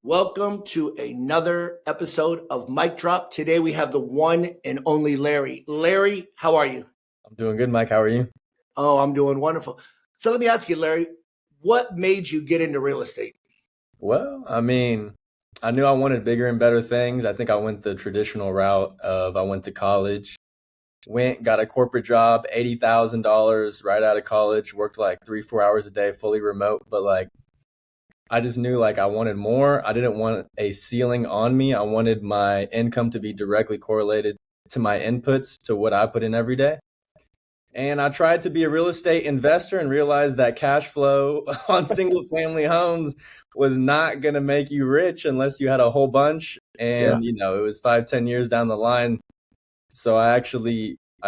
Welcome to another episode of Mike Drop. Today we have the one and only Larry. Larry, how are you? I'm doing good, Mike. How are you? Oh, I'm doing wonderful. So let me ask you, Larry, what made you get into real estate? Well, I knew I wanted bigger and better things. I think I went the traditional route of I went to college, got a corporate job, $80,000 right out of college, worked like 3, 4 hours a day, fully remote. But like, I just knew like I wanted more. I didn't want a ceiling on me. I wanted my income to be directly correlated to my inputs, to what I put in every day. And I tried to be a real estate investor and realized that cash flow on single family homes was not going to make you rich unless you had a whole bunch. Yeah. And, it was 5, 10 years down the line. So I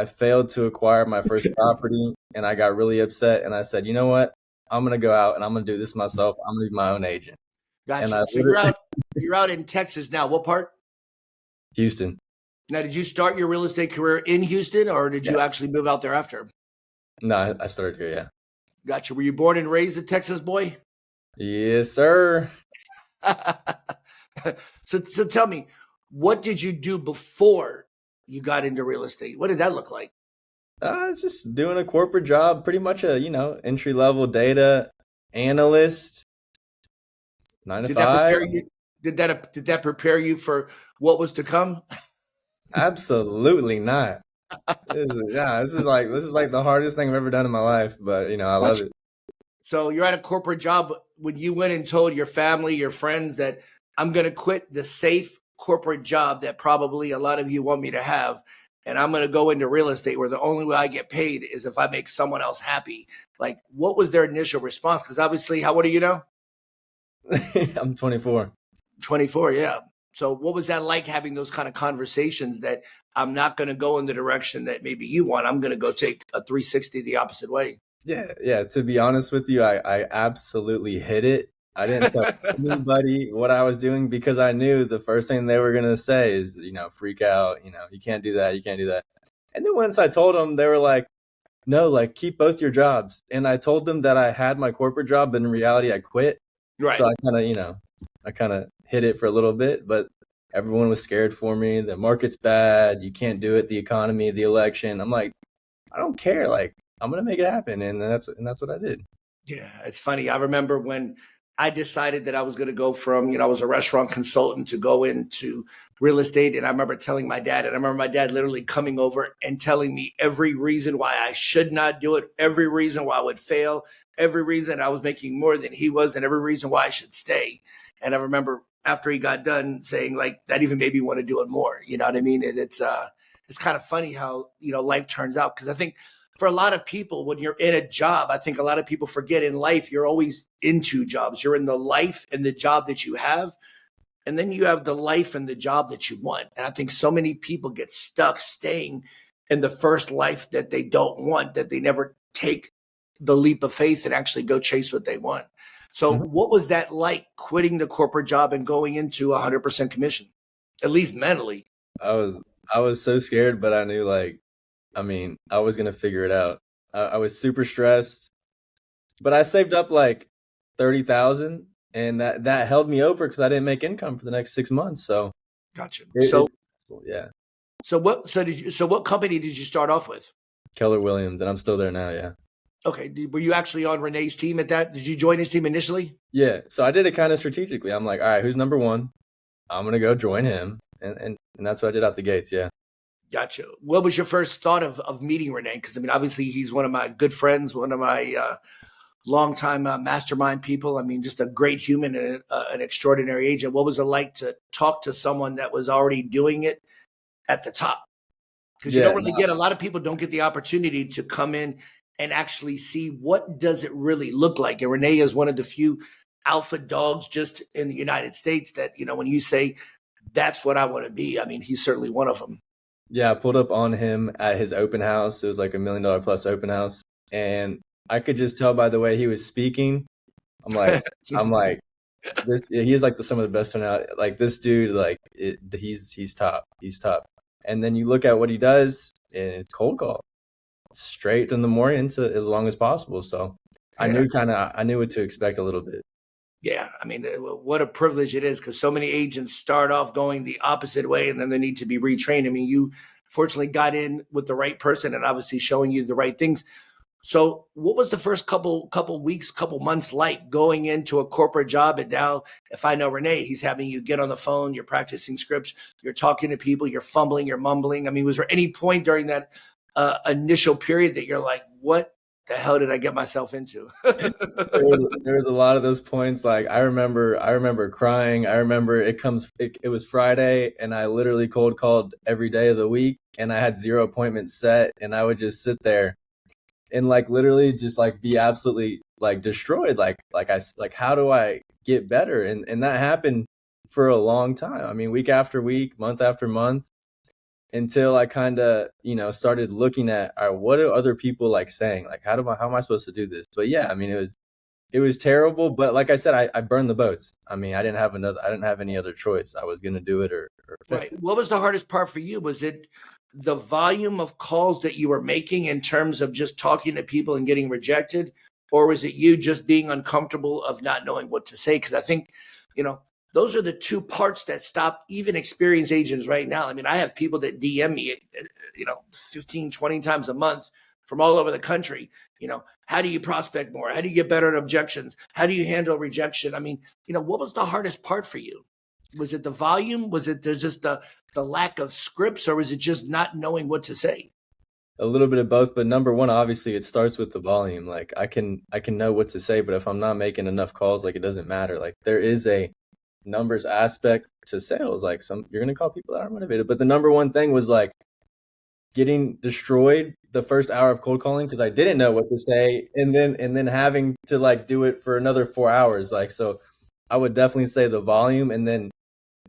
failed to acquire my first property, and I got really upset. And I said, you know what? I'm going to go out and I'm going to do this myself. I'm going to be my own agent. And Gotcha. So you're out in Texas now. What part? Houston. Now, did you start your real estate career in Houston or did you actually move out there after? No, I started here, yeah. Gotcha. Were you born and raised a Texas boy? Yes, sir. So tell me, what did you do before you got into real estate? What did that look like? Just doing a corporate job, pretty much a, entry-level data analyst, 9 to 5. Did that prepare you for what was to come? Absolutely not. This is like the hardest thing I've ever done in my life, but I love it. So you're at a corporate job. When you went and told your family, your friends that I'm going to quit the safe corporate job that probably a lot of you want me to have, and I'm going to go into real estate where the only way I get paid is if I make someone else happy. Like, what was their initial response? Because obviously, what do you know? I'm 24. 24, yeah. So what was that like, having those kind of conversations that I'm not going to go in the direction that maybe you want? I'm going to go take a 360 the opposite way. Yeah. To be honest with you, I absolutely hit it. I didn't tell anybody what I was doing because I knew the first thing they were going to say is, freak out. You can't do that. You can't do that. And then once I told them, they were like, no, like, keep both your jobs. And I told them that I had my corporate job, but in reality, I quit. Right. So I kind of hit it for a little bit, but everyone was scared for me. The market's bad. You can't do it. The economy, the election. I'm like, I don't care. Like, I'm going to make it happen. And that's what I did. Yeah. It's funny. I remember when I decided that I was going to go from, I was a restaurant consultant to go into real estate. And I remember telling my dad, and I remember my dad literally coming over and telling me every reason why I should not do it, every reason why I would fail, every reason I was making more than he was, and every reason why I should stay. And I remember after he got done saying, like, that even made me want to do it more. You know what I mean? And it's kind of funny how, life turns out. Because I think for a lot of people, when you're in a job, I think a lot of people forget in life, you're always in two jobs. You're in the life and the job that you have. And then you have the life and the job that you want. And I think so many people get stuck staying in the first life that they don't want, that they never take the leap of faith and actually go chase what they want. So what was that like, quitting the corporate job and going into 100% commission, at least mentally? I was so scared, but I knew I was going to figure it out. I was super stressed, but I saved up like 30,000, and that held me over because I didn't make income for the next 6 months. So gotcha. Yeah. So what company did you start off with? Keller Williams, and I'm still there now. Yeah. Okay. Were you actually on Renee's team at that? Did you join his team initially? Yeah. So I did it kind of strategically. I'm like, all right, who's number one? I'm going to go join him. And that's what I did out the gates. Yeah. Gotcha. What was your first thought of meeting Renee? Because, obviously he's one of my good friends, one of my longtime mastermind people. Just a great human and an extraordinary agent. What was it like to talk to someone that was already doing it at the top? Because you don't really get, a lot of people don't get the opportunity to come in and actually see what does it really look like. And Renee is one of the few alpha dogs just in the United States that, when you say that's what I want to be, he's certainly one of them. Yeah, I pulled up on him at his open house. It was like $1 million plus open house. And I could just tell by the way he was speaking. I'm like, this, he's like some of the best one out. Like, this dude, like, he's top. He's top. And then you look at what he does, and it's cold call, straight in the morning to as long as possible. So I knew what to expect a little bit. Yeah, I mean, what a privilege it is, because so many agents start off going the opposite way and then they need to be retrained. I mean, you fortunately got in with the right person and obviously showing you the right things. So, what was the first couple weeks, couple months like going into a corporate job? And now, if I know Renee, he's having you get on the phone, you're practicing scripts, you're talking to people, you're fumbling, you're mumbling. I mean, was there any point during that initial period that you're like, "What the hell did I get myself into?" There was a lot of those points. Like I remember crying. I remember it was Friday and I literally cold called every day of the week and I had 0 appointments set and I would just sit there and like literally just like be absolutely like destroyed. Like how do I get better? And that happened for a long time. I mean, week after week, month after month, until I kind of, started looking at, all right, what are other people like saying? Like, how am I supposed to do this? But yeah, I mean, it was terrible. But like I said, I burned the boats. I mean, I didn't have any other choice. I was going to do it or Right. What was the hardest part for you? Was it the volume of calls that you were making in terms of just talking to people and getting rejected? Or was it you just being uncomfortable of not knowing what to say? Because I think, those are the two parts that stop even experienced agents right now. I mean, I have people that DM me, 15, 20 times a month from all over the country. How do you prospect more? How do you get better at objections? How do you handle rejection? I mean, what was the hardest part for you? Was it the volume? Was it there's just the lack of scripts, or was it just not knowing what to say? a little bit of both. But number one, obviously, it starts with the volume. Like I can know what to say, but if I'm not making enough calls, like it doesn't matter. Like there is a numbers aspect to sales. Like you're gonna call people that are motivated, but the number one thing was like getting destroyed the first hour of cold calling because I didn't know what to say, and then having to like do it for another 4 hours. Like so, I would definitely say the volume, and then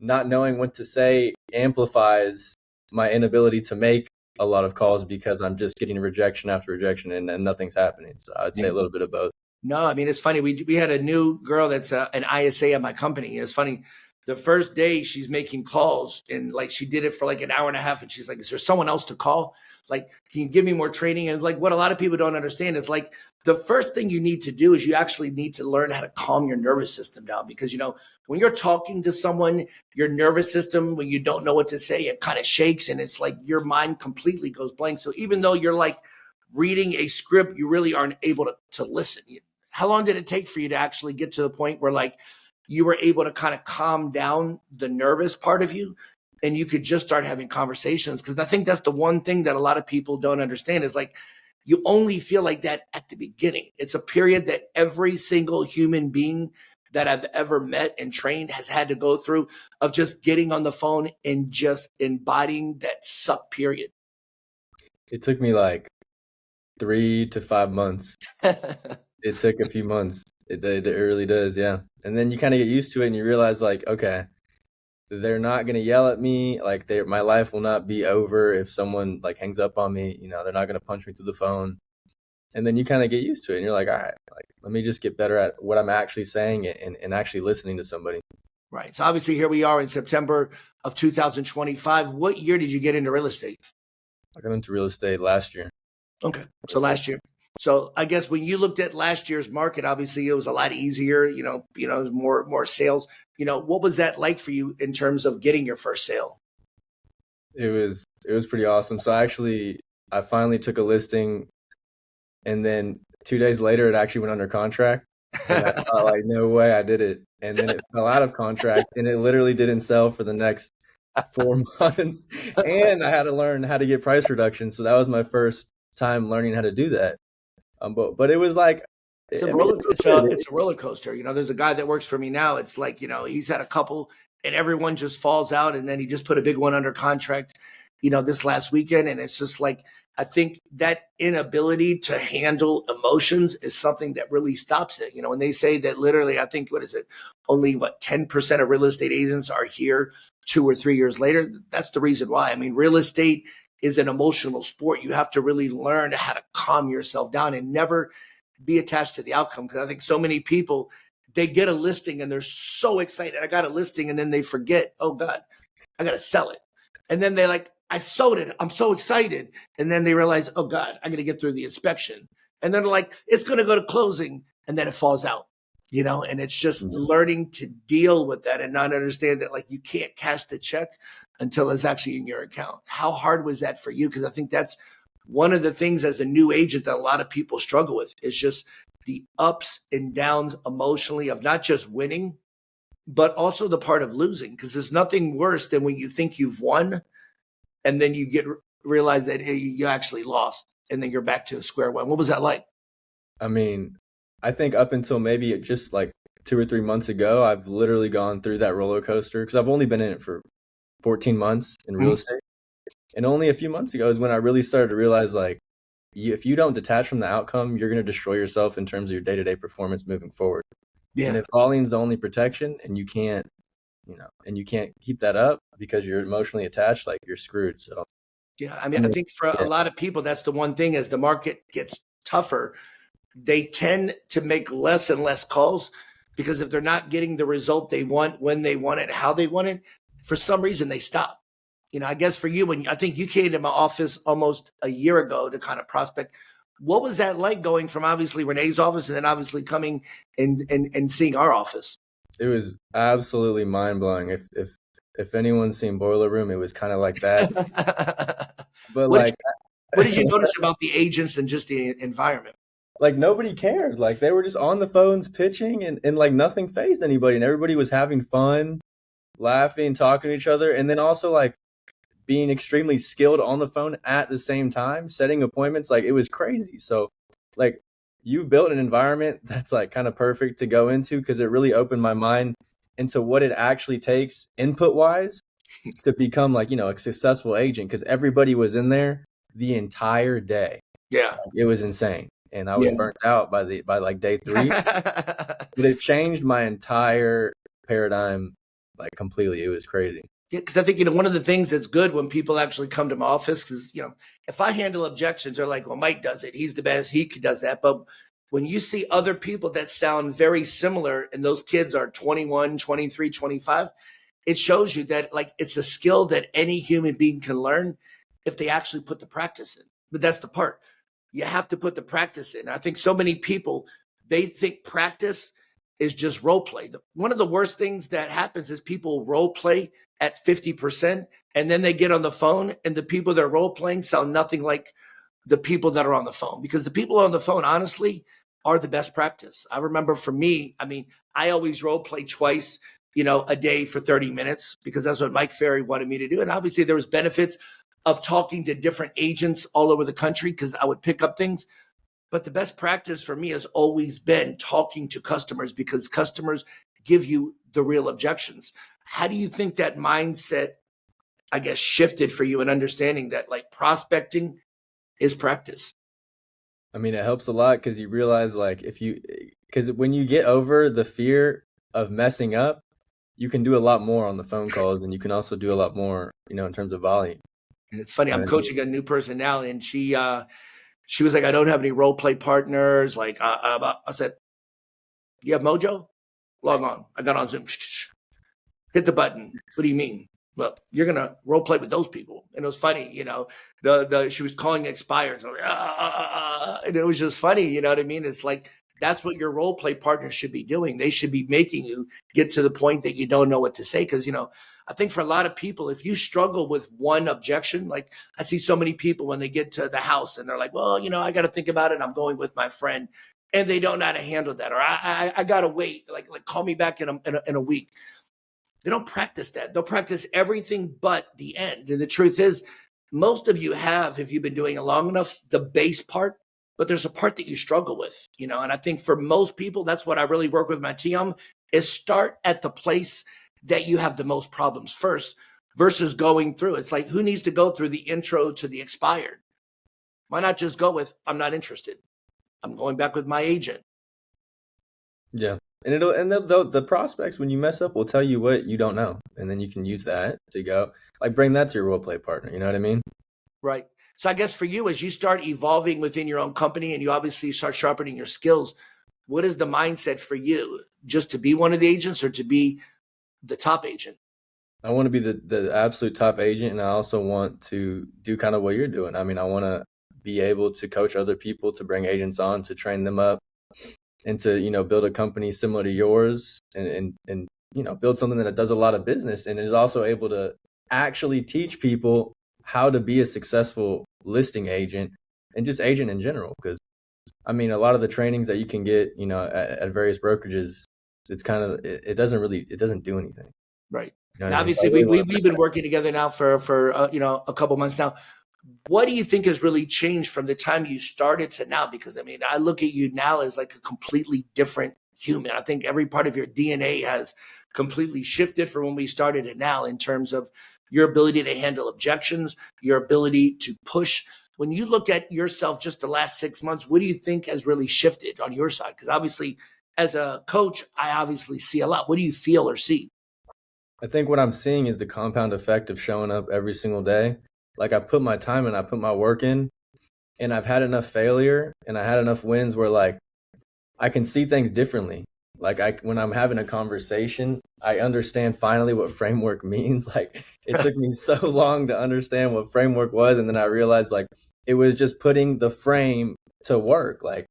not knowing what to say amplifies my inability to make a lot of calls because I'm just getting rejection after rejection and nothing's happening. So I'd say a little bit of both. No, I mean, it's funny. We had a new girl that's an ISA at my company. It's funny. The first day she's making calls and like she did it for like an hour and a half. And she's like, is there someone else to call? Like, can you give me more training? And it's like what a lot of people don't understand is like the first thing you need to do is you actually need to learn how to calm your nervous system down. Because, when you're talking to someone, your nervous system, when you don't know what to say, it kind of shakes and it's like your mind completely goes blank. So even though you're like reading a script, you really aren't able to listen. How long did it take for you to actually get to the point where like you were able to kind of calm down the nervous part of you and you could just start having conversations? Because I think that's the one thing that a lot of people don't understand is like you only feel like that at the beginning. It's a period that every single human being that I've ever met and trained has had to go through of just getting on the phone and just embodying that suck period. It took me like 3 to 5 months. It took a few months. It really does, yeah. And then you kind of get used to it and you realize like, okay, they're not going to yell at me. Like my life will not be over if someone like hangs up on me. They're not going to punch me through the phone. And then you kind of get used to it and you're like, all right, like let me just get better at what I'm actually saying and actually listening to somebody. Right. So obviously here we are in September of 2025. What year did you get into real estate? I got into real estate last year. Okay. So last year. So I guess when you looked at last year's market, obviously it was a lot easier, more sales. What was that like for you in terms of getting your first sale? It was pretty awesome. So I finally took a listing and then 2 days later it actually went under contract. And I thought like, no way I did it. And then it fell out of contract and it literally didn't sell for the next 4 months. And I had to learn how to get price reduction. So that was my first time learning how to do that. But it was like it's a roller coaster. There's a guy that works for me now. It's like, he's had a couple and everyone just falls out. And then he just put a big one under contract, this last weekend. And it's just like, I think that inability to handle emotions is something that really stops it. When they say that literally, I think, only 10% of real estate agents are here 2 or 3 years later. That's the reason why. I mean, real estate is an emotional sport. You have to really learn how to calm yourself down and never be attached to the outcome. Because I think so many people, they get a listing and they're so excited. I got a listing and then they forget, oh God, I got to sell it. And then they're like, I sold it. I'm so excited. And then they realize, oh God, I got to get through the inspection. And then they're like, it's going to go to closing. And then it falls out. And it's just learning to deal with that and not understand that, like, you can't cash the check until it's actually in your account. How hard was that for you? Because I think that's one of the things as a new agent that a lot of people struggle with is just the ups and downs emotionally of not just winning, but also the part of losing. Because there's nothing worse than when you think you've won and then you realize that, hey, you actually lost, and then you're back to square one. What was that like? I mean, I think up until maybe just like 2 or 3 months ago, I've literally gone through that roller coaster because I've only been in it for 14 months in real estate. And only a few months ago is when I really started to realize, like, if you don't detach from the outcome, you're going to destroy yourself in terms of your day-to-day performance moving forward. Yeah. And if volume's the only protection and you can't keep that up because you're emotionally attached, like, you're screwed. So yeah, I mean, I think for a lot of people, that's the one thing. As the market gets tougher, they tend to make less and less calls, because if they're not getting the result they want, when they want it, how they want it, for some reason they stop. I guess for you, I think you came to my office almost a year ago to kind of prospect. What was that like, going from obviously Renee's office and then obviously coming and seeing our office? It was absolutely mind-blowing. If anyone's seen Boiler Room, it was kind of like that. But what did you notice about the agents and just the environment? Like, nobody cared. Like, they were just on the phones pitching, and like nothing fazed anybody, and everybody was having fun, laughing, talking to each other, and then also like being extremely skilled on the phone at the same time, setting appointments. Like, it was crazy. So like, you built an environment that's like kind of perfect to go into, because it really opened my mind into what it actually takes input wise to become, like, a successful agent, because everybody was in there the entire day. Yeah. Like, it was insane. And I was burnt out by like day 3. But it changed my entire paradigm, like, completely. It was crazy. Yeah, because I think, one of the things that's good when people actually come to my office, because, if I handle objections, they're like, well, Mike does it. He's the best. He does that. But when you see other people that sound very similar, and those kids are 21, 23, 25, it shows you that, like, it's a skill that any human being can learn if they actually put the practice in. But that's the part. You have to put the practice in. I think so many people, they think practice is just role play. One of the worst things that happens is people role play at 50%, and then they get on the phone, and the people that are role playing sound nothing like the people that are on the phone, because the people on the phone, honestly, are the best practice. I remember for me, I mean, I always role play twice, a day for 30 minutes, because that's what Mike Ferry wanted me to do. And obviously there was benefits of talking to different agents all over the country, because I would pick up things. But the best practice for me has always been talking to customers, because customers give you the real objections. How do you think that mindset, I guess, shifted for you in understanding that, like, prospecting is practice? I mean, it helps a lot, because you realize, like, because when you get over the fear of messing up, you can do a lot more on the phone calls, and you can also do a lot more, in terms of volume. And it's funny, I'm coaching a new person now, and she was like, I don't have any role play partners. Like, I said, you have Mojo? Log on. I got on Zoom. Hit the button. What do you mean? Well, you're going to role play with those people. And it was funny, she was calling expired. And it was just funny, you know what I mean? It's like, that's what your role play partner should be doing. They should be making you get to the point that you don't know what to say. Because, I think for a lot of people, if you struggle with one objection, like, I see so many people when they get to the house and they're like, well, I got to think about it. I'm going with my friend. And they don't know how to handle that. Or I got to wait, like call me back in a week. They don't practice that. They'll practice everything but the end. And the truth is, most of you have, if you've been doing it long enough, the base part, but there's a part that you struggle with, and I think for most people, that's what I really work with my team, is start at the place that you have the most problems first, versus going through. It's like, who needs to go through the intro to the expired? Why not just go with, I'm not interested. I'm going back with my agent. Yeah. And the prospects, when you mess up, will tell you what you don't know. And then you can use that to go, like, bring that to your role play partner. You know what I mean? Right. So I guess for you, as you start evolving within your own company and you obviously start sharpening your skills, what is the mindset for you? Just to be one of the agents, or to be the top agent? I want to be the absolute top agent. And I also want to do kind of what you're doing. I mean, I want to be able to coach other people, to bring agents on, to train them up, and to, build a company similar to yours and build something that does a lot of business and is also able to actually teach people how to be a successful listing agent and just agent in general. Because I mean, a lot of the trainings that you can get, at various brokerages, it's kind of, it doesn't do anything. Right. You know Now, what I mean? So obviously, we've been working together now for a couple months now. What do you think has really changed from the time you started to now? Because I mean, I look at you now as like a completely different human. I think every part of your DNA has completely shifted from when we started to now in terms of your ability to handle objections, your ability to push. When you look at yourself just the last 6 months, what do you think has really shifted on your side? Because obviously, as a coach, I obviously see a lot. What do you feel or see? I think what I'm seeing is the compound effect of showing up every single day. Like I put my time in, I put my work in, and I've had enough failure and I had enough wins where like I can see things differently. Like when I'm having a conversation, I understand finally what framework means. Like it took me so long to understand what framework was, and then I realized like it was just putting the frame to work, like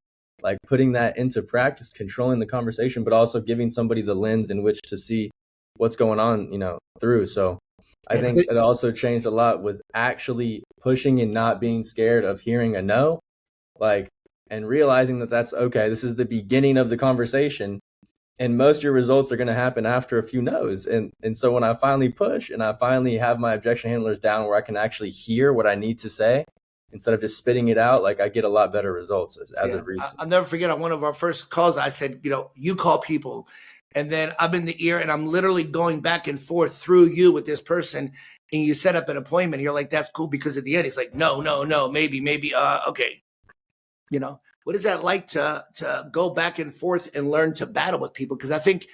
putting that into practice, controlling the conversation, but also giving somebody the lens in which to see what's going on, through. So I think it also changed a lot with actually pushing and not being scared of hearing a no, like, and realizing that that's okay. This is the beginning of the conversation, and most of your results are going to happen after a few no's. And so when I finally push and I finally have my objection handlers down where I can actually hear what I need to say instead of just spitting it out, like I get a lot better results as of recent. I'll never forget on one of our first calls, I said, you call people, and then I'm in the ear and I'm literally going back and forth through you with this person, and you set up an appointment. And you're like, that's cool, because at the end, he's like, no, maybe, okay. What is that like to go back and forth and learn to battle with people? Because I think,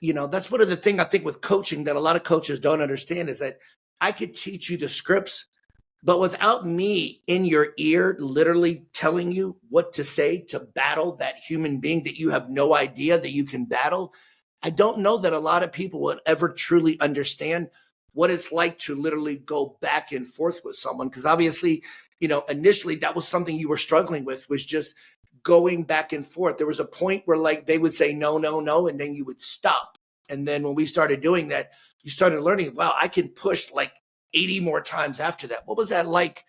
that's one of the things I think with coaching that a lot of coaches don't understand is that I could teach you the scripts, but without me in your ear, literally telling you what to say to battle that human being that you have no idea that you can battle, I don't know that a lot of people would ever truly understand what it's like to literally go back and forth with someone. Because obviously, initially that was something you were struggling with, was just going back and forth. There was a point where like they would say no, no, no, and then you would stop. And then when we started doing that, you started learning, wow, I can push like 80 more times after that. What was that like,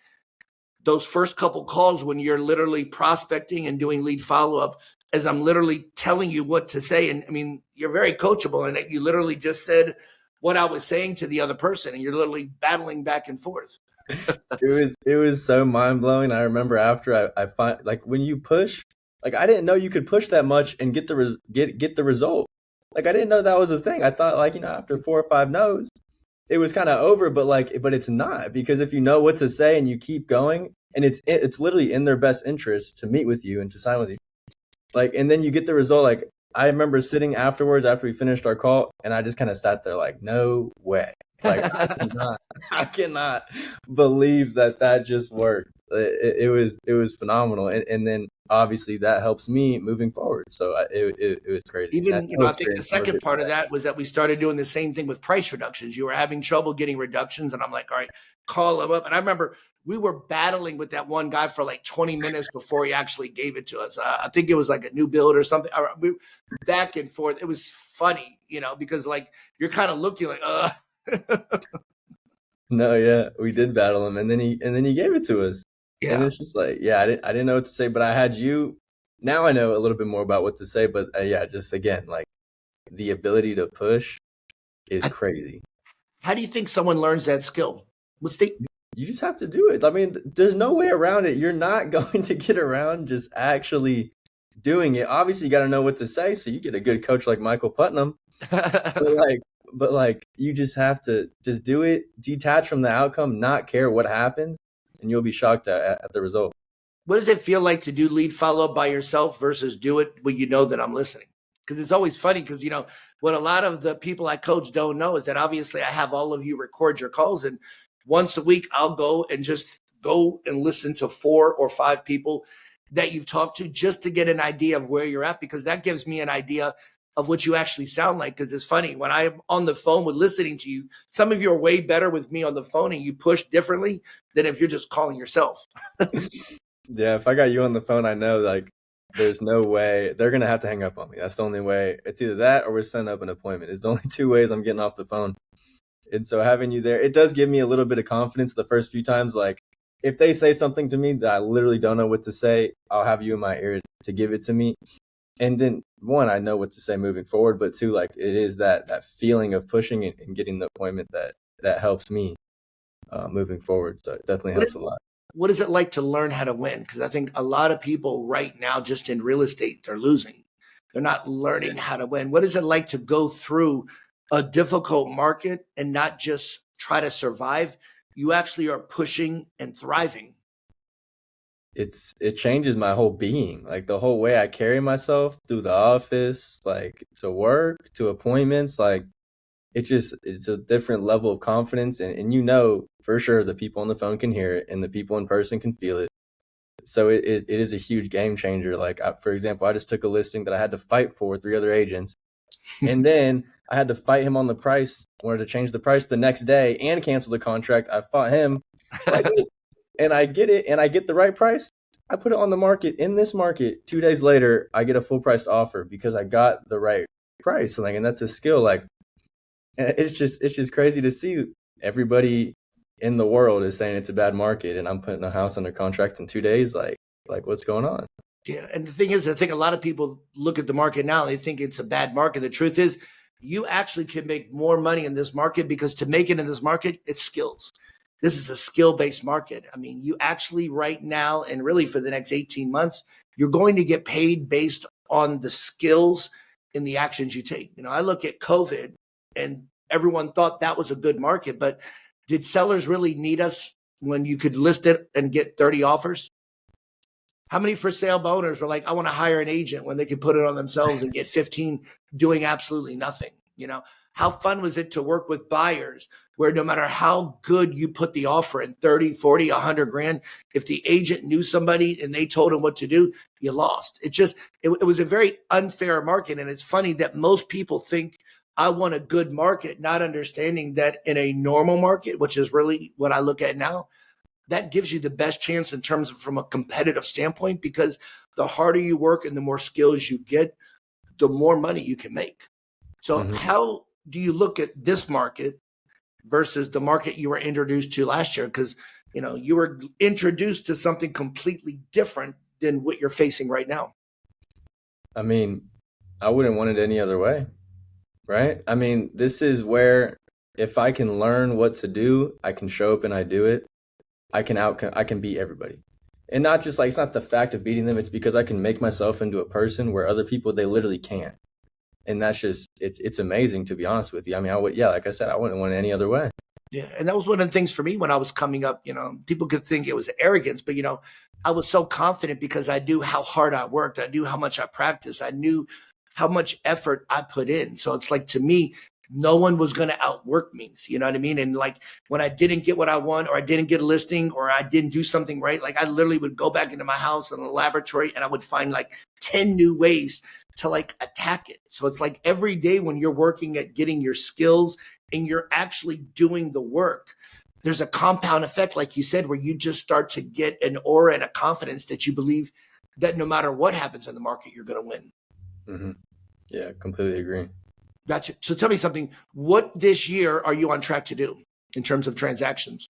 those first couple calls when you're literally prospecting and doing lead follow-up, as I'm literally telling you what to say? And I mean, you're very coachable in that you literally just said what I was saying to the other person, and you're literally battling back and forth. It was so mind blowing. I remember after I find like when you push, like I didn't know you could push that much and get the result. Like I didn't know that was a thing. I thought like, after 4 or 5 no's, it was kind of over, but it's not, because if you know what to say and you keep going, and it's literally in their best interest to meet with you and to sign with you. Like, and then you get the result. Like I remember sitting afterwards after we finished our call, and I just kind of sat there like, no way. Like I cannot believe that just worked. It was phenomenal. And then obviously that helps me moving forward. So it was crazy. Even, I think the second part of that was that we started doing the same thing with price reductions. You were having trouble getting reductions, and I'm like, all right, call him up. And I remember we were battling with that one guy for like 20 minutes before he actually gave it to us. I think it was like a new build or something. We back and forth. It was funny, because like you're kind of looking like, No, yeah, we did battle him, and then he gave it to us. Yeah. And it's just like, yeah, I didn't know what to say, but I had you. Now I know a little bit more about what to say, but yeah, just again, like the ability to push is crazy. How do you think someone learns that skill? You just have to do it. I mean, there's no way around it. You're not going to get around just actually doing it. Obviously, you got to know what to say, so you get a good coach like Michael Putnam. But like you just have to just do it, detach from the outcome, not care what happens, and you'll be shocked at the result. What does it feel like to do lead follow-up by yourself versus do it when you know that I'm listening? Because it's always funny, because what a lot of the people I coach don't know is that obviously I have all of you record your calls, and once a week I'll go and listen to 4 or 5 people that you've talked to, just to get an idea of where you're at, because that gives me an idea of what you actually sound like. Because it's funny, when I'm on the phone with listening to you, some of you are way better with me on the phone and you push differently than if you're just calling yourself. Yeah, if I got you on the phone, I know like there's no way they're going to have to hang up on me. That's the only way. It's either that or we're setting up an appointment. It's the only two ways I'm getting off the phone. And so having you there, it does give me a little bit of confidence the first few times. Like if they say something to me that I literally don't know what to say, I'll have you in my ear to give it to me. And then one, I know what to say moving forward, but two, like it is that feeling of pushing and getting the appointment that helps me moving forward. So it definitely helps a lot. What is it like to learn how to win? Because I think a lot of people right now, just in real estate, they're losing. They're not learning how to win. What is it like to go through a difficult market and not just try to survive? You actually are pushing and thriving. It changes my whole being, like the whole way I carry myself through the office, like to work, to appointments, like it's a different level of confidence. And you know, for sure, the people on the phone can hear it and the people in person can feel it. So it is a huge game changer. Like, for example, I just took a listing that I had to fight for 3 other agents. And then I had to fight him on the price, wanted to change the price the next day and cancel the contract. I fought him like, and I get it and I get the right price. I put it on the market. In this market, 2 days later, I get a full priced offer because I got the right price. And that's a skill. Like, it's just crazy to see everybody in the world is saying it's a bad market and I'm putting a house under contract in 2 days. Like what's going on? Yeah. And the thing is, I think a lot of people look at the market now, they think it's a bad market. The truth is, you actually can make more money in this market because to make it in this market, it's skills. This is a skill-based market. I mean, you actually right now and really for the next 18 months, you're going to get paid based on the skills and the actions you take. You know, I look at COVID and everyone thought that was a good market, but did sellers really need us when you could list it and get 30 offers? How many for sale owners were like, I want to hire an agent when they could put it on themselves and get 15 doing absolutely nothing? You know, how fun was it to work with buyers where no matter how good you put the offer in 30, 40, 100 grand, if the agent knew somebody and they told him what to do, you lost. It was a very unfair market. And it's funny that most people think I want a good market, not understanding that in a normal market, which is really what I look at now, that gives you the best chance in terms of from a competitive standpoint, because the harder you work and the more skills you get, the more money you can make. So how do you look at this market versus the market you were introduced to last year? Because, you know, you were introduced to something completely different than what you're facing right now. I mean, I wouldn't want it any other way, right? I mean, this is where if I can learn what to do, I can show up and I do it. I can beat everybody. And not just like, it's not the fact of beating them. It's because I can make myself into a person where other people, they literally can't. And that's just, it's amazing, to be honest with you. I mean, like I said, I wouldn't want it any other way. Yeah. And that was one of the things for me when I was coming up. You know, people could think it was arrogance, but, you know, I was so confident because I knew how hard I worked. I knew how much I practiced. I knew how much effort I put in. So it's like, to me, no one was going to outwork me. You know what I mean? And like when I didn't get what I want, or I didn't get a listing, or I didn't do something right, like I literally would go back into my house in the laboratory and I would find like 10 new ways to like attack it. So it's like every day when you're working at getting your skills and you're actually doing the work, there's a compound effect, like you said, where you just start to get an aura and a confidence that you believe that no matter what happens in the market, you're going to win. Mm-hmm. Yeah, completely agree. Gotcha. So tell me something. What this year are you on track to do in terms of transactions?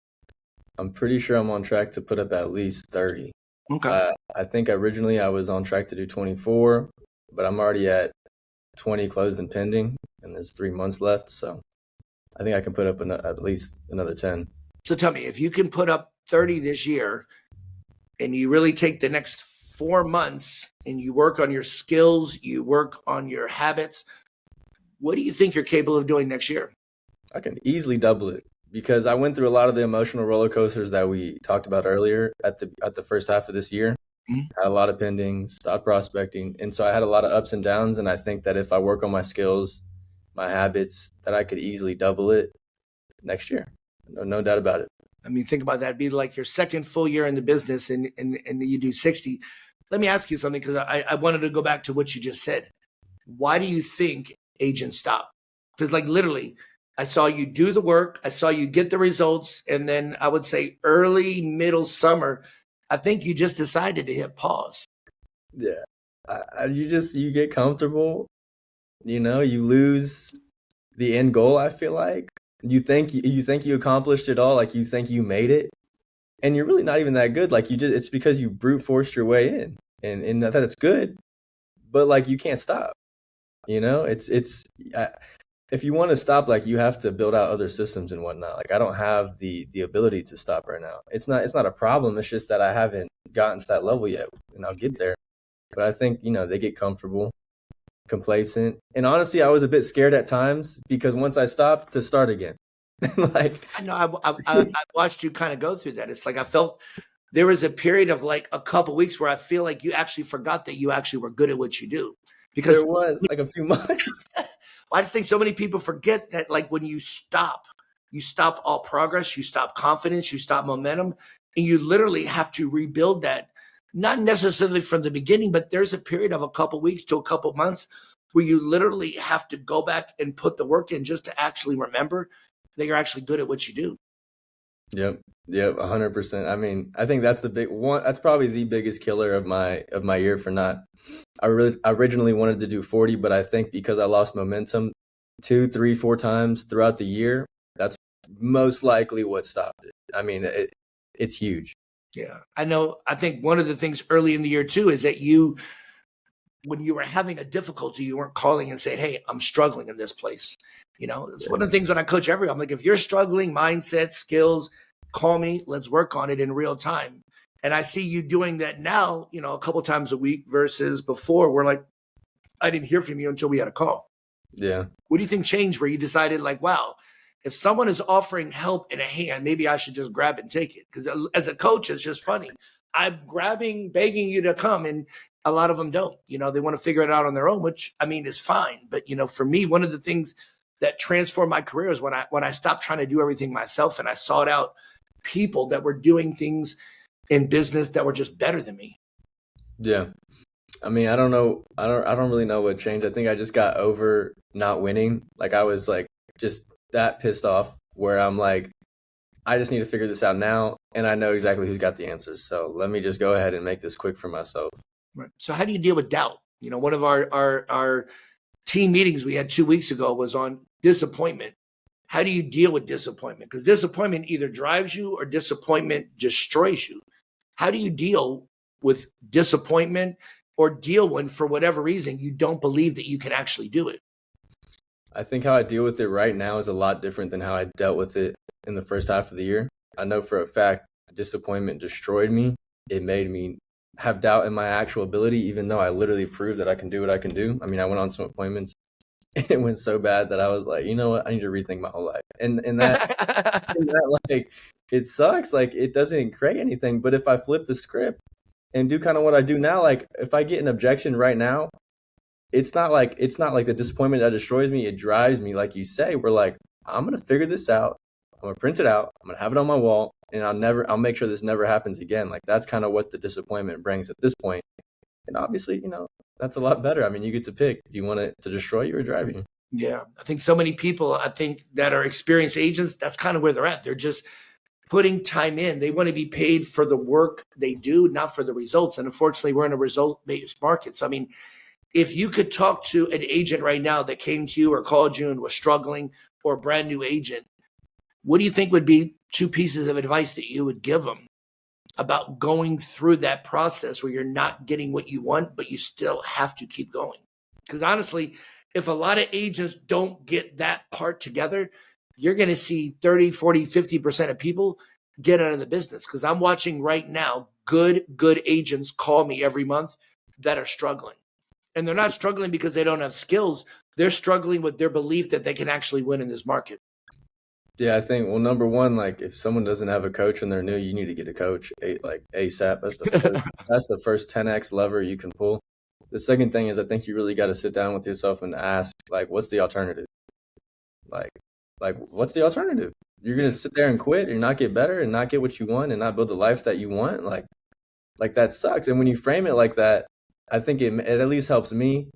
I'm pretty sure I'm on track to put up at least 30. Okay. I think originally I was on track to do 24, but I'm already at 20 closed and pending, and there's 3 months left. So I think I can put up at least another 10. So tell me, if you can put up 30 this year and you really take the next 4 months and you work on your skills, you work on your habits, what do you think you're capable of doing next year? I can easily double it because I went through a lot of the emotional roller coasters that we talked about earlier at the first half of this year. Had a lot of pendings, stopped prospecting. And so I had a lot of ups and downs. And I think that if I work on my skills, my habits, that I could easily double it next year. No doubt about it. I mean, think about that. It'd be like your second full year in the business and you do 60. Let me ask you something, because I wanted to go back to what you just said. Why do you think agents stop? Because like literally, I saw you do the work. I saw you get the results. And then I would say early, middle summer, I think you just decided to hit pause. Yeah. You get comfortable, you lose the end goal. I feel like you think you accomplished it all, like you think you made it, and you're really not even that good. Like it's because you brute forced your way in, and that's good, but like you can't stop. If you want to stop, like you have to build out other systems and whatnot. Like I don't have the ability to stop right now. It's not a problem. It's just that I haven't gotten to that level yet, and I'll get there. But I think they get comfortable, complacent, and honestly, I was a bit scared at times because once I stopped, to start again. Like I know I watched you kind of go through that. It's like I felt there was a period of like a couple weeks where I feel like you actually forgot that you actually were good at what you do. Because there was like a few months. I just think so many people forget that, like, when you stop all progress, you stop confidence, you stop momentum, and you literally have to rebuild that. Not necessarily from the beginning, but there's a period of a couple weeks to a couple months where you literally have to go back and put the work in just to actually remember that you're actually good at what you do. Yep, 100%. I mean, I think that's the big one. That's probably the biggest killer of my year for not. I originally wanted to do 40, but I think because I lost momentum 2, 3, 4 times throughout the year, that's most likely what stopped it. I mean, it's huge. Yeah, I know. I think one of the things early in the year too is that when you were having a difficulty, you weren't calling and saying, "Hey, I'm struggling in this place." It's one of the things when I coach I'm like, if you're struggling, mindset, skills, call me, let's work on it in real time. And I see you doing that now, a couple times a week versus before where like, I didn't hear from you until we had a call. Yeah. What do you think changed where you decided like, wow, if someone is offering help in a hand, maybe I should just grab and take it? Because as a coach, it's just funny. I'm begging you to come, and a lot of them don't. They want to figure it out on their own, which I mean is fine. But for me, one of the things that transformed my career is when I stopped trying to do everything myself and I sought out people that were doing things in business that were just better than me. Yeah. I mean, I don't know. I don't really know what changed. I think I just got over not winning. Like I was like just that pissed off where I'm like, I just need to figure this out now, and I know exactly who's got the answers. So let me just go ahead and make this quick for myself. Right. So how do you deal with doubt? One of our team meetings we had 2 weeks ago was on disappointment. How do you deal with disappointment? Because disappointment either drives you or disappointment destroys you. How do you deal with disappointment or deal when, for whatever reason, you don't believe that you can actually do it? I think how I deal with it right now is a lot different than how I dealt with it in the first half of the year. I know for a fact disappointment destroyed me. It made me have doubt in my actual ability, even though I literally proved that I can do what I can do. I mean, I went on some appointments. It went so bad that I was like, you know what? I need to rethink my whole life. And that like, it sucks. Like, it doesn't create anything. But if I flip the script and do kind of what I do now, like if I get an objection right now, it's not like the disappointment that destroys me. It drives me, like you say. We're like, I'm gonna figure this out. I'm gonna print it out. I'm gonna have it on my wall, and I'll make sure this never happens again. Like that's kind of what the disappointment brings at this point. And obviously, that's a lot better. I mean, you get to pick. Do you want it to destroy you or drive you? Yeah, I think so many people, that are experienced agents, that's kind of where they're at. They're just putting time in. They want to be paid for the work they do, not for the results. And unfortunately, we're in a result-based market. So, I mean, if you could talk to an agent right now that came to you or called you and was struggling, or a brand new agent, what do you think would be 2 pieces of advice that you would give them about going through that process where you're not getting what you want, but you still have to keep going? Because honestly, if a lot of agents don't get that part together, you're going to see 30, 40, 50% of people get out of the business. Because I'm watching right now good agents call me every month that are struggling. And they're not struggling because they don't have skills. They're struggling with their belief that they can actually win in this market. Yeah, I think, well, number one, like if someone doesn't have a coach and they're new, you need to get a coach like ASAP. That's the first 10x lever you can pull. The second thing is I think you really got to sit down with yourself and ask, like, what's the alternative? Like what's the alternative? You're going to sit there and quit and not get better and not get what you want and not build the life that you want? Like that sucks. And when you frame it like that, I think it at least helps me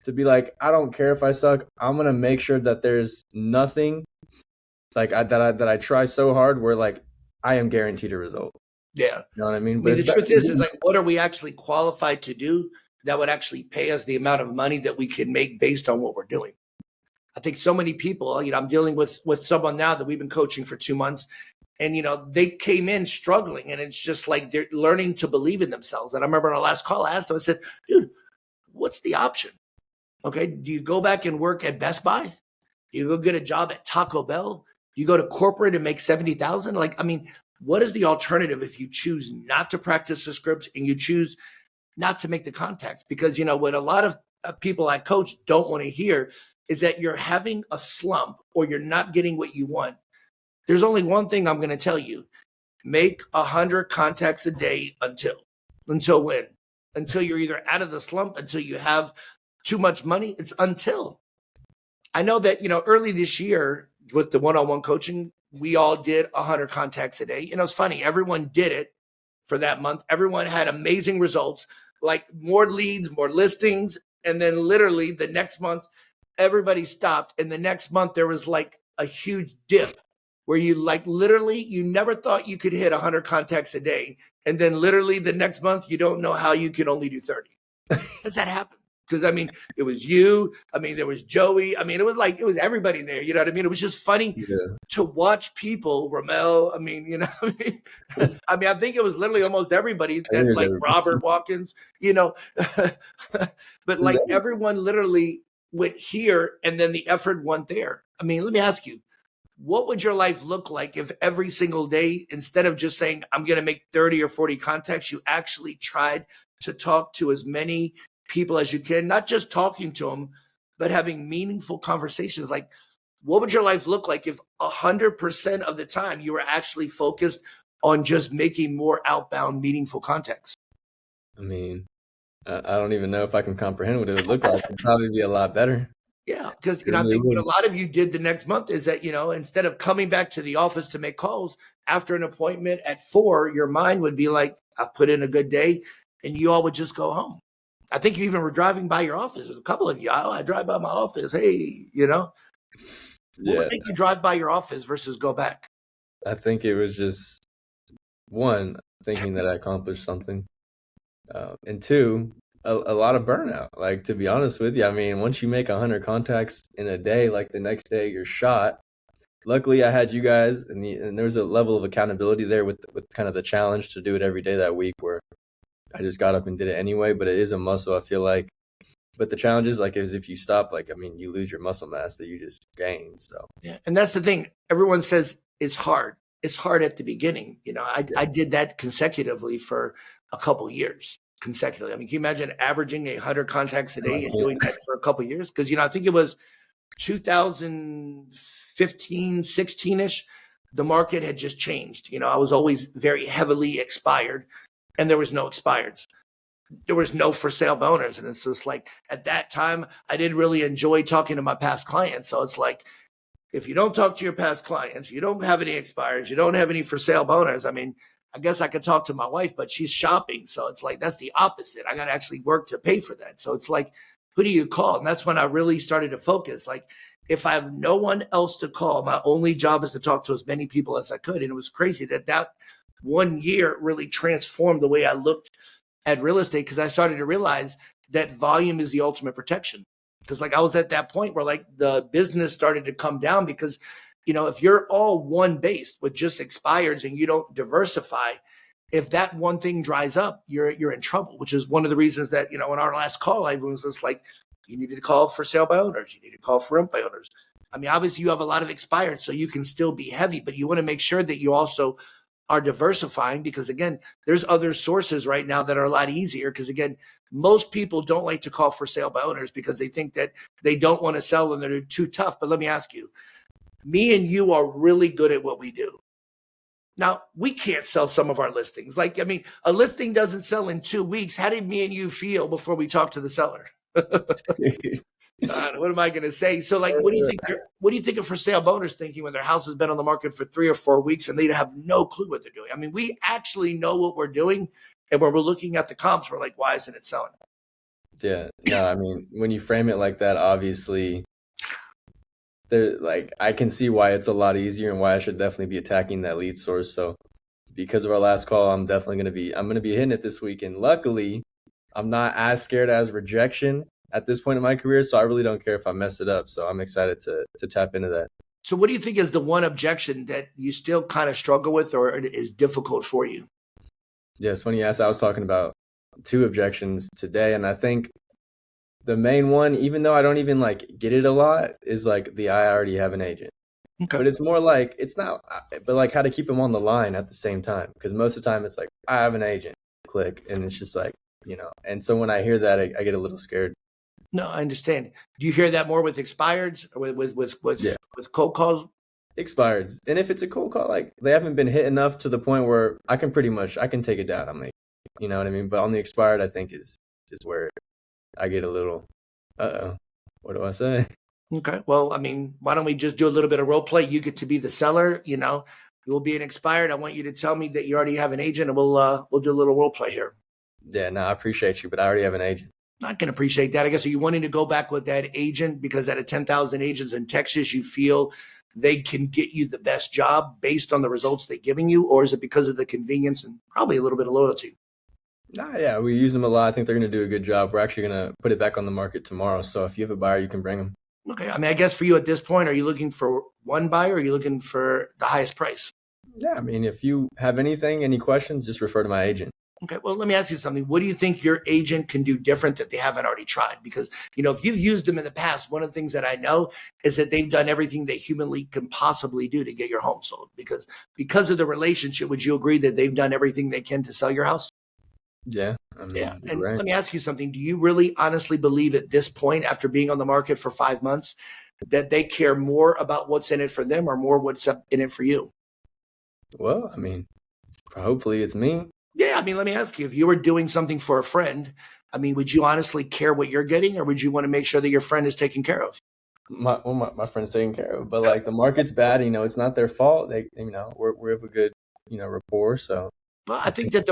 to be like, I don't care if I suck. I'm going to make sure that there's nothing like that I try so hard where like I am guaranteed a result. Yeah. You know what I mean? I mean, the truth is like, what are we actually qualified to do that would actually pay us the amount of money that we can make based on what we're doing. I think so many people, I'm dealing with someone now that we've been coaching for 2 months, and, they came in struggling, and it's just like they're learning to believe in themselves. And I remember on our last call, I asked them, I said, dude, what's the option? Okay. Do you go back and work at Best Buy? Do you go get a job at Taco Bell? Do you go to corporate and make 70,000? What is the alternative if you choose not to practice the scripts and you choose not to make the contacts? Because, what a lot of people I coach don't want to hear is that you're having a slump or you're not getting what you want. There's only one thing I'm going to tell you. Make 100 contacts a day until when? Until you're either out of the slump, until you have too much money. It's until. I know that, early this year with the one-on-one coaching, we all did 100 contacts a day. And it was funny. Everyone did it for that month. Everyone had amazing results, like more leads, more listings. And then literally the next month, everybody stopped. And the next month there was like a huge dip where you literally, you never thought you could hit 100 contacts a day. And then literally the next month, you don't know how you can only do 30. Does that happen? Because it was you. There was Joey. It was everybody there. You know what I mean? It was just funny to watch people, Ramel. I think it was literally almost everybody that like Robert Watkins, but like everyone literally went here and then the effort went there. Let me ask you, what would your life look like if every single day, instead of just saying, I'm going to make 30 or 40 contacts, you actually tried to talk to as many people as you can, not just talking to them, but having meaningful conversations? Like, what would your life look like if 100% of the time you were actually focused on just making more outbound, meaningful contacts? I don't even know if I can comprehend what it would look like. It'd probably be a lot better. Yeah, because I think what a lot of you did the next month is that, instead of coming back to the office to make calls after an appointment at 4, your mind would be like, I've put in a good day, and you all would just go home. I think you even were driving by your office. There's a couple of you. I drive by my office. Hey, What would make you drive by your office versus go back? I think it was just, one, thinking that I accomplished something. And two, a lot of burnout. Like, to be honest with you, once you make 100 contacts in a day, like the next day you're shot. Luckily, I had you guys, and there was a level of accountability there with kind of the challenge to do it every day that week, where I just got up and did it anyway. But it is a muscle, I feel like. But the challenge is if you stop, you lose your muscle mass that you just gained. So yeah, and that's the thing. Everyone says it's hard. It's hard at the beginning. I did that consecutively for a couple years. Consecutively. Can you imagine averaging 100 contacts a day and doing that for a couple of years? Because, I think it was 2015, 16-ish, the market had just changed. I was always very heavily expired, and there was no expireds. There was no for sale by owners. And it's just like, at that time, I didn't really enjoy talking to my past clients. So it's like, if you don't talk to your past clients, you don't have any expireds, you don't have any for sale by owners. I guess I could talk to my wife, but she's shopping. So it's like, that's the opposite. I got to actually work to pay for that. So it's like, who do you call? And that's when I really started to focus. Like, if I have no one else to call, my only job is to talk to as many people as I could. And it was crazy that 1 year really transformed the way I looked at real estate, because I started to realize that volume is the ultimate protection. Because I was at that point where the business started to come down, because if you're all one based with just expireds and you don't diversify, if that one thing dries up, you're in trouble, which is one of the reasons that, in our last call, I was just like, you need to call for sale by owners. You need to call for rent by owners. Obviously you have a lot of expired, so you can still be heavy, but you want to make sure that you also are diversifying, because again, there's other sources right now that are a lot easier. Because again, most people don't like to call for sale by owners because they think that they don't want to sell and they're too tough. But let me ask you, me and you are really good at what we do. Now, we can't sell some of our listings. A listing doesn't sell in 2 weeks. How did me and you feel before we talked to the seller? God, what am I going to say? So what do you think? What do you think of for sale boners thinking when their house has been on the market for 3 or 4 weeks and they have no clue what they're doing? We actually know what we're doing, and when we're looking at the comps, we're like, why isn't it selling? Yeah, no, when you frame it like that, obviously, I can see why it's a lot easier and why I should definitely be attacking that lead source. So because of our last call, I'm going to be hitting it this week, and luckily, I'm not as scared as rejection at this point in my career, so I really don't care if I mess it up. So I'm excited to tap into that. So what do you think is the one objection that you still kind of struggle with or is difficult for you? Yeah, it's funny you asked. I was talking about 2 objections today, and I think the main one, even though I don't even like get it a lot, is like I already have an agent. Okay. But it's more like it's not, but like how to keep them on the line at the same time. Because most of the time it's like I have an agent, click, and it's just like, you know. And so when I hear that, I get a little scared. No, I understand. Do you hear that more with expireds or with cold calls? Expireds, and if it's a cold call, like they haven't been hit enough to the point where I can take it down. I'm like, you know what I mean. But on the expired, I think is where I get a little, what do I say? Okay. Well, I mean, why don't we just do a little bit of role play? You get to be the seller, you know, you will be an expired. I want you to tell me that you already have an agent and we'll do a little role play here. Yeah, no, I appreciate you, but I already have an agent. I can appreciate that. I guess, are you wanting to go back with that agent because out of 10,000 agents in Texas, you feel they can get you the best job based on the results they're giving you? Or is it because of the convenience and probably a little bit of loyalty? Nah, yeah, we use them a lot. I think they're going to do a good job. We're actually going to put it back on the market tomorrow. So if you have a buyer, you can bring them. Okay. I mean, I guess for you at this point, are you looking for one buyer or are you looking for the highest price? Yeah, I mean, if you have any questions, just refer to my agent. Okay, well, let me ask you something. What do you think your agent can do different that they haven't already tried? Because, you know, if you've used them in the past, one of the things that I know is that they've done everything they humanly can possibly do to get your home sold. Because of the relationship, would you agree that they've done everything they can to sell your house? Yeah. I mean, Yeah. And right. let me ask you something. Do you really honestly believe at this point, after being on the market for 5 months, that they care more about what's in it for them or more what's in it for you? Well, I mean, hopefully it's me. Yeah, I mean, let me ask you, if you were doing something for a friend, I mean, would you honestly care what you're getting or would you want to make sure that your friend is taken care of? My friend's taken care of, but like the market's bad, you know, it's not their fault. They, you know, we have a good, you know, rapport. So Well, I think that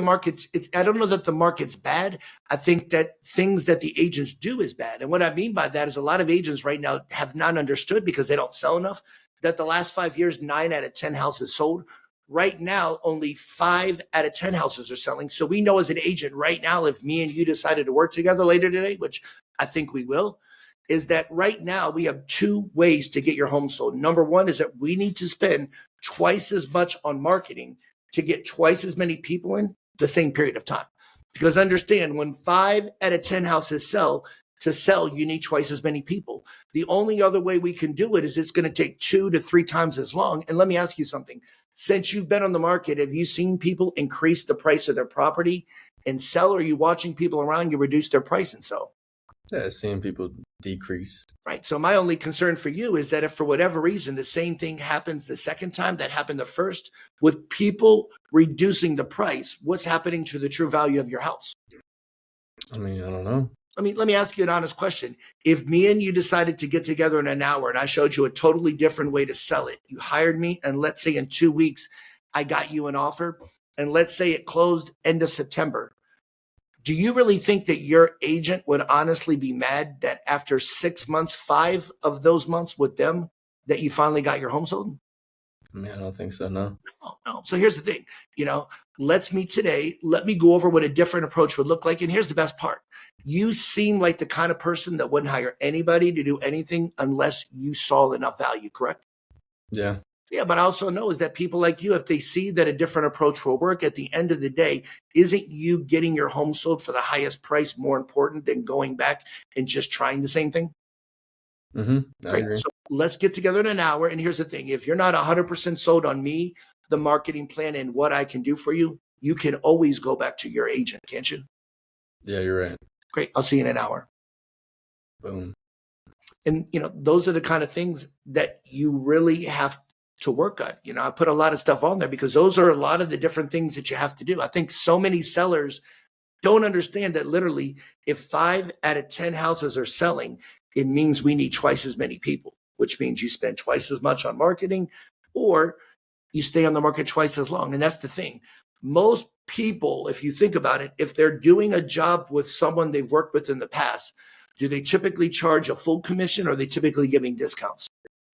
I don't know that the market's bad. I think that things that the agents do is bad. And what I mean by that is a lot of agents right now have not understood because they don't sell enough that the last 5 years, 9 out of 10 houses sold. Right now, only 5 out of 10 houses are selling. So we know as an agent right now, if me and you decided to work together later today, which I think we will, is that right now we have 2 ways to get your home sold. Number one is that we need to spend twice as much on marketing to get twice as many people in the same period of time. Because understand, when 5 out of 10 houses sell, to sell, you need twice as many people. The only other way we can do it is it's going to take 2 to 3 times as long. And let me ask you something. Since you've been on the market, have you seen people increase the price of their property and sell? Or are you watching people around you reduce their price and sell? yeah, seeing people decrease. Right. So my only concern for you is that if for whatever reason the same thing happens the second time that happened the first, with people reducing the price, what's happening to the true value of your house? I mean, I don't know. Let me ask you an honest question. If me and you decided to get together in an hour and I showed you a totally different way to sell it, you hired me, and let's say in 2 weeks, I got you an offer, and let's say it closed end of September. Do you really think that your agent would honestly be mad that after 6 months, 5 of those months with them, that you finally got your home sold? I mean, I don't think so, no. No. So here's the thing, let's meet today. Let me go over what a different approach would look like. And here's the best part. You seem like the kind of person that wouldn't hire anybody to do anything unless you saw enough value, correct? Yeah. Yeah, but I also know is that people like you, if they see that a different approach will work, at the end of the day, isn't you getting your home sold for the highest price more important than going back and just trying the same thing? I agree. So let's get together in an hour. And here's the thing. If you're not 100% sold on me, the marketing plan, and what I can do for you, you can always go back to your agent, can't you? Yeah, you're right. Great. I'll see you in an hour. Boom. And, those are the kind of things that you really have to work on. I put a lot of stuff on there because those are a lot of the different things that you have to do. I think so many sellers don't understand that literally if 5 out of 10 houses are selling, it means we need twice as many people, which means you spend twice as much on marketing or you stay on the market twice as long. And that's the thing. Most people, if you think about it, if they're doing a job with someone they've worked with in the past, do they typically charge a full commission or are they typically giving discounts?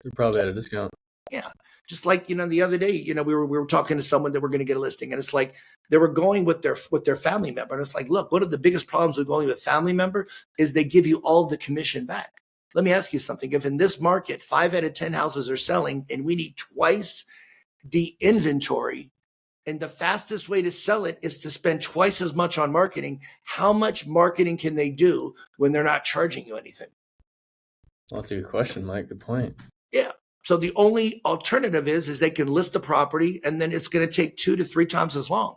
You're probably at a discount. Yeah. Just like, the other day, we were talking to someone that we're going to get a listing, and it's like they were going with their family member. And it's like, look, one of the biggest problems with going with family member is they give you all the commission back. Let me ask you something. If in this market, 5 out of 10 houses are selling and we need twice the inventory, and the fastest way to sell it is to spend twice as much on marketing, how much marketing can they do when they're not charging you anything? Well, that's a good question, Mike. Good point. Yeah. So the only alternative is they can list the property, and then it's going to take 2 to 3 times as long.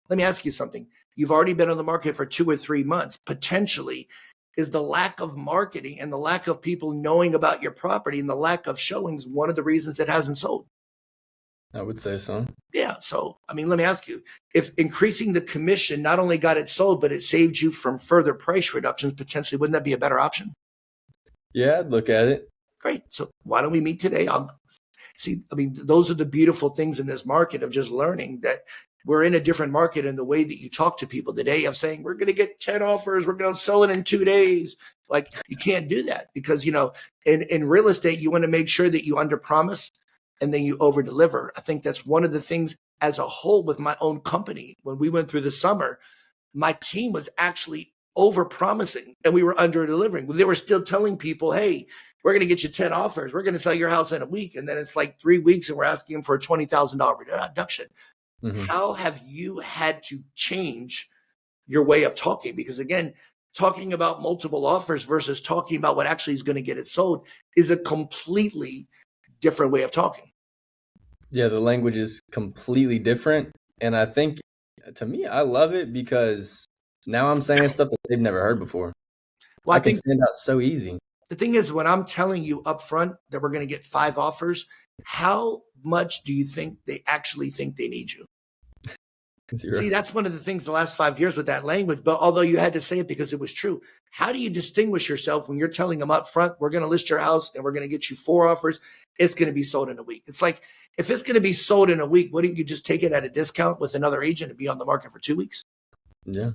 Let me ask you something. You've already been on the market for 2 or 3 months. Potentially, is the lack of marketing and the lack of people knowing about your property and the lack of showings one of the reasons it hasn't sold? I would say so. Yeah. So, let me ask you, if increasing the commission not only got it sold, but it saved you from further price reductions, potentially, wouldn't that be a better option? Yeah, I'd look at it. Great. So why don't we meet today? Those are the beautiful things in this market of just learning that we're in a different market in the way that you talk to people today of saying, we're going to get 10 offers. We're going to sell it in 2 days. Like, you can't do that because, in real estate, you want to make sure that you underpromise and then you over deliver. I think that's one of the things as a whole with my own company. When we went through the summer, my team was actually over promising and we were under delivering. They were still telling people, hey, we're going to get you 10 offers. We're going to sell your house in a week. And then it's like 3 weeks and we're asking them for a $20,000 reduction. Mm-hmm. How have you had to change your way of talking? Because again, talking about multiple offers versus talking about what actually is going to get it sold is a completely different way of talking. Yeah, the language is completely different. And I think, to me, I love it because now I'm saying stuff that they've never heard before. Well, I can stand out so easy. The thing is, when I'm telling you up front that we're going to get 5 offers, how much do you think they actually think they need you? 0. See, that's one of the things the last 5 years with that language, but although you had to say it because it was true, how do you distinguish yourself when you're telling them up front, we're going to list your house and we're going to get you 4 offers. It's going to be sold in a week. It's like, if it's going to be sold in a week, wouldn't you just take it at a discount with another agent and be on the market for 2 weeks? Yeah.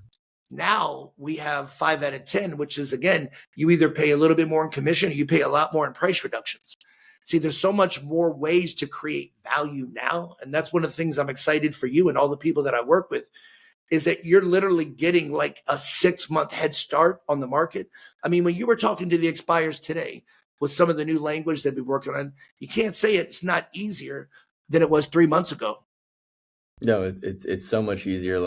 Now we have 5 out of 10, which is, again, you either pay a little bit more in commission or you pay a lot more in price reductions. See, there's so much more ways to create value now. And that's one of the things I'm excited for you and all the people that I work with is that you're literally getting like a 6-month head start on the market. When you were talking to the expires today with some of the new language that we're working on, you can't say it's not easier than it was 3 months ago. No, it's so much easier.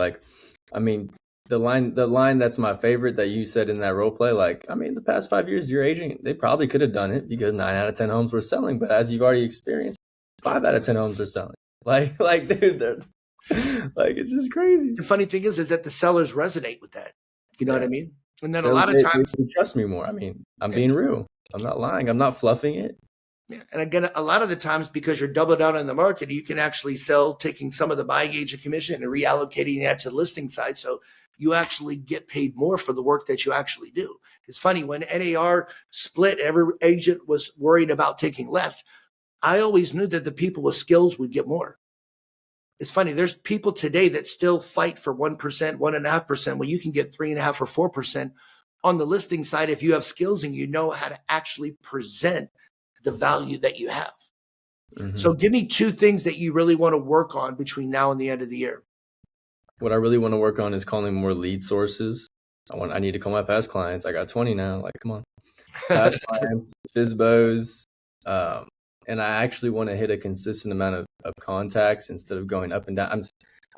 The line that's my favorite that you said in that role play, the past 5 years, your agent, they probably could have done it because 9 out of 10 homes were selling. But as you've already experienced, 5 out of 10 homes are selling. Dude, it's just crazy. The funny thing is that the sellers resonate with that. You know what I mean? And then a lot of times, they trust me more. I'm being real. I'm not lying. I'm not fluffing it. Yeah. And again, a lot of the times, because you're double down in the market, you can actually sell, taking some of the buying agent commission and reallocating that to the listing side. So you actually get paid more for the work that you actually do. It's funny, when NAR split, every agent was worried about taking less. I always knew that the people with skills would get more. It's funny, there's people today that still fight for 1%, 1.5%, when you can get 3.5% or 4% on the listing side if you have skills and you know how to actually present the value that you have. Mm-hmm. So give me 2 things that you really want to work on between now and the end of the year. What I really want to work on is calling more lead sources. I need to call my past clients. I got 20 now. Come on. Past clients, FISBOs. And I actually want to hit a consistent amount of contacts instead of going up and down.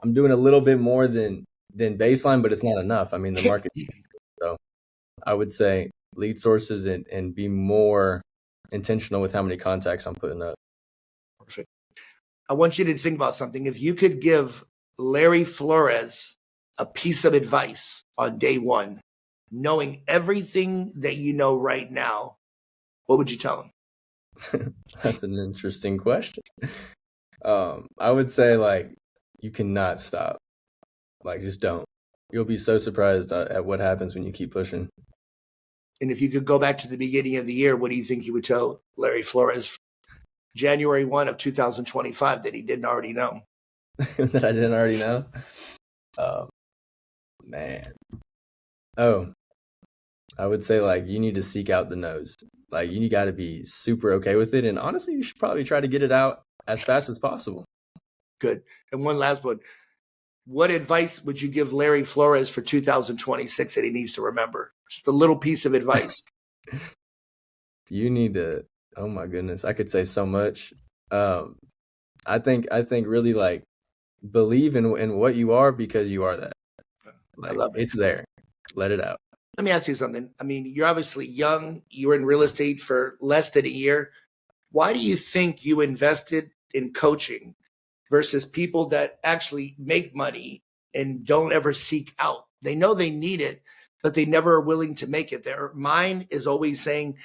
I'm doing a little bit more than baseline, but it's not enough. The market. So I would say lead sources and be more intentional with how many contacts I'm putting up. Perfect. I want you to think about something. If you could give Larry Flores a piece of advice on day 1, knowing everything that you know right now, what would you tell him? That's an interesting question. I would say you cannot stop. Just don't. You'll be so surprised at what happens when you keep pushing. And if you could go back to the beginning of the year, what do you think you would tell Larry Flores January 1 of 2025 that he didn't already know? That I didn't already know? Man. Oh, I would say you need to seek out the no's. Like, you got to be super okay with it. And honestly, you should probably try to get it out as fast as possible. Good. And one last one. What advice would you give Larry Flores for 2026 that he needs to remember? Just a little piece of advice. You need to, oh my goodness, I could say so much. I think really like believe in what you are, because you are that. Like, I love it. It's there. Let it out. Let me ask you something. I mean, you're obviously young. You were in real estate for less than a year. Why do you think you invested in coaching versus people that actually make money and don't ever seek out? They know they need it, but they never are willing to make it. Their mind is always saying,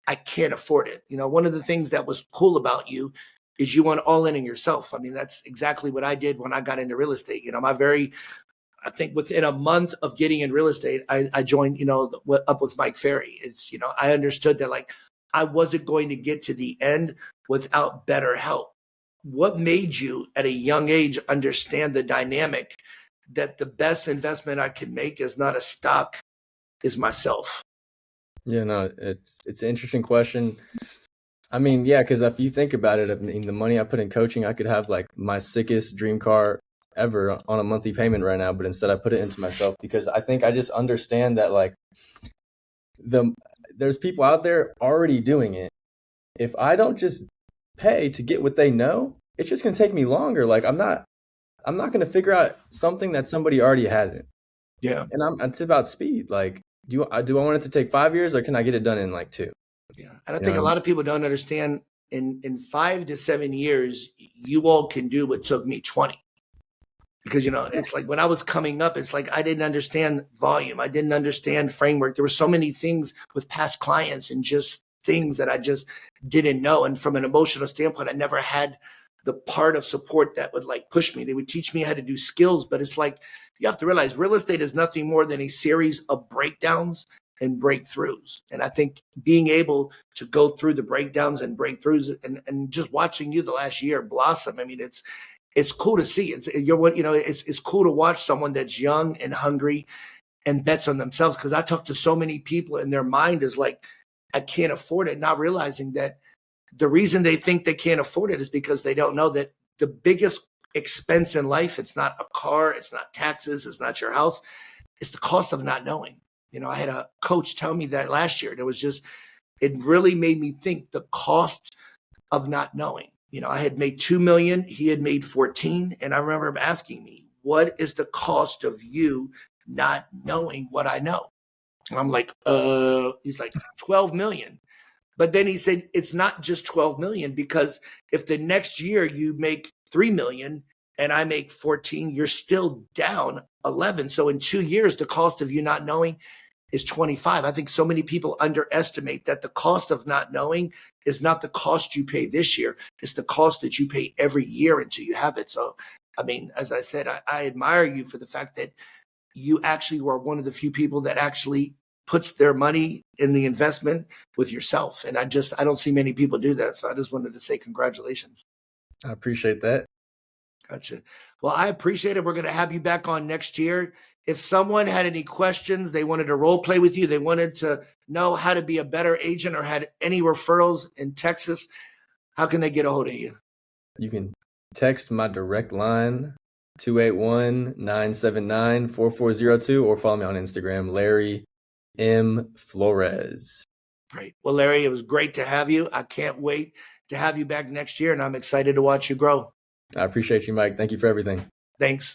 I can't afford it. You know, one of the things that was cool about you is you went all in yourself. I mean, that's exactly what I did when I got into real estate. You know, I think within a month of getting in real estate, I joined, up with Mike Ferry. It's, I understood that like I wasn't going to get to the end without better help. What made you at a young age understand the dynamic that the best investment I can make is not a stock, is myself? Yeah, no, it's an interesting question. I mean, yeah, because if you think about it, I mean, the money I put in coaching, I could have like my sickest dream car ever on a monthly payment right now, but instead I put it into myself, because I think I just understand that like there's people out there already doing it. If I don't just pay to get what they know, it's just gonna take me longer. Like I'm not gonna figure out something that somebody already hasn't. Yeah. And it's about speed. Like, do I want it to take 5 years, or can I get it done in like 2? Yeah. And I think a lot of people don't understand in 5 to 7 years, you all can do what took me 20. Because, it's like when I was coming up, it's like I didn't understand volume. I didn't understand framework. There were so many things with past clients and just things that I just didn't know. And from an emotional standpoint, I never had the part of support that would like push me. They would teach me how to do skills, but it's like, you have to realize real estate is nothing more than a series of breakdowns and breakthroughs. And I think being able to go through the breakdowns and breakthroughs and just watching you the last year blossom. I mean, it's cool to see. It's cool to watch someone that's young and hungry and bets on themselves. Because I talk to so many people and their mind is like, I can't afford it, not realizing that the reason they think they can't afford it is because they don't know that the biggest expense in life, it's not a car, it's not taxes, it's not your house, it's the cost of not knowing. I had a coach tell me that last year. It really made me think the cost of not knowing. I had made 2 million, he had made 14. And I remember him asking me, what is the cost of you not knowing what I know? And I'm like, he's like 12 million. But then he said, it's not just 12 million, because if the next year you make 3 million and I make 14, you're still down 11. So in 2 years, the cost of you not knowing is 25. I think so many people underestimate that the cost of not knowing is not the cost you pay this year. It's the cost that you pay every year until you have it. So, I mean, as I said, I admire you for the fact that you actually were one of the few people that actually puts their money in the investment with yourself. And I don't see many people do that. So I just wanted to say congratulations. I appreciate that. Gotcha. Well, I appreciate it. We're going to have you back on next year. If someone had any questions, they wanted to role play with you, they wanted to know how to be a better agent, or had any referrals in Texas, how can they get a hold of you? You can text my direct line, 281-979-4402, or follow me on Instagram, Larry M. Flores. Great. Well, Larry, it was great to have you. I can't wait to have you back next year, and I'm excited to watch you grow. I appreciate you, Mike. Thank you for everything. Thanks.